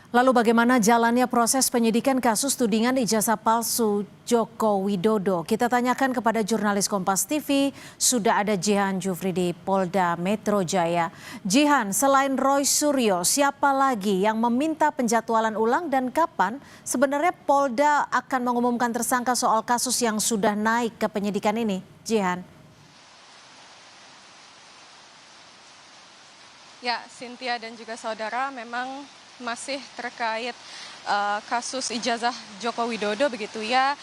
Lalu bagaimana jalannya proses penyidikan kasus tudingan ijazah palsu Joko Widodo? Kita tanyakan kepada jurnalis Kompas TV, sudah ada Jihan Jufri di Polda Metro Jaya. Jihan, selain Roy Suryo, siapa lagi yang meminta penjadwalan ulang dan kapan sebenarnya Polda akan mengumumkan tersangka soal kasus yang sudah naik ke penyidikan ini? Jihan. Ya, Cynthia dan juga saudara, memang masih terkait kasus ijazah Joko Widodo begitu ya.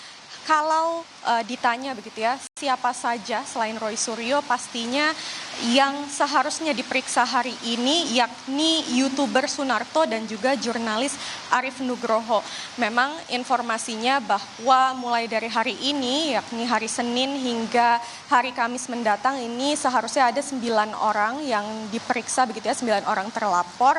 Kalau ditanya begitu ya, siapa saja selain Roy Suryo pastinya yang seharusnya diperiksa hari ini yakni YouTuber Sunarto dan juga jurnalis Arief Nugroho. Memang informasinya bahwa mulai dari hari ini yakni hari Senin hingga hari Kamis mendatang ini seharusnya ada 9 orang yang diperiksa begitu ya, 9 orang terlapor.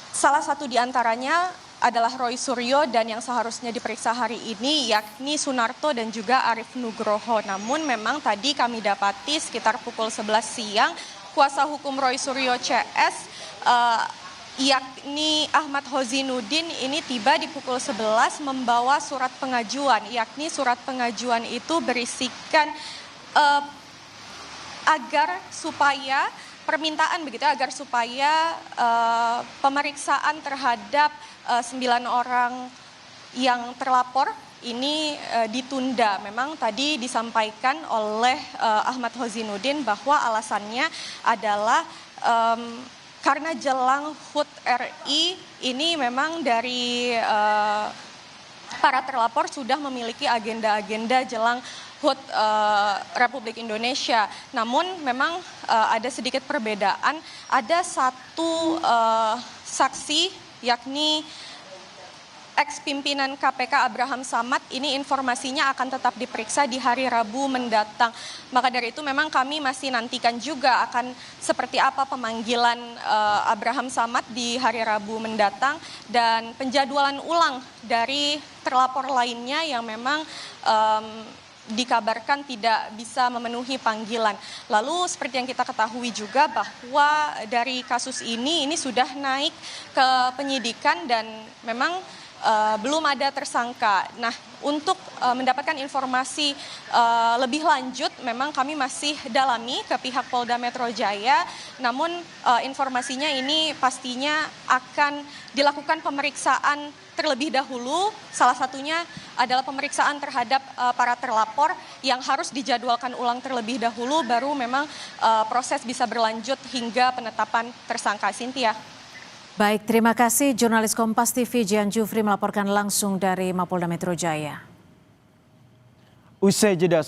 Salah satu di antaranya adalah Roy Suryo dan yang seharusnya diperiksa hari ini yakni Sunarto dan juga Arief Nugroho. Namun memang tadi kami dapati sekitar pukul 11 siang kuasa hukum Roy Suryo CS yakni Ahmad Hozinuddin ini tiba di pukul 11 membawa surat pengajuan, yakni surat pengajuan itu berisikan agar supaya permintaan begitu agar supaya pemeriksaan terhadap 9 orang yang terlapor ini ditunda. Memang tadi disampaikan oleh Ahmad Hozinuddin bahwa alasannya adalah karena jelang HUT RI ini memang dari para terlapor sudah memiliki agenda-agenda jelang HUT Republik Indonesia. Namun memang ada sedikit perbedaan. Ada satu saksi yakni ex-pimpinan KPK Abraham Samad, ini informasinya akan tetap diperiksa di hari Rabu mendatang. Maka dari itu memang kami masih nantikan juga akan seperti apa pemanggilan Abraham Samad di hari Rabu mendatang dan penjadwalan ulang dari terlapor lainnya yang memang dikabarkan tidak bisa memenuhi panggilan. Lalu seperti yang kita ketahui juga bahwa dari kasus ini sudah naik ke penyidikan dan memang belum ada tersangka. Nah, untuk mendapatkan informasi lebih lanjut memang kami masih dalami ke pihak Polda Metro Jaya. Namun informasinya ini pastinya akan dilakukan pemeriksaan terlebih dahulu. Salah satunya adalah pemeriksaan terhadap para terlapor yang harus dijadwalkan ulang terlebih dahulu baru memang proses bisa berlanjut hingga penetapan tersangka. Cynthia. Baik, terima kasih jurnalis Kompas TV Jihan Jufri melaporkan langsung dari Mapolda Metro Jaya. Usai jeda.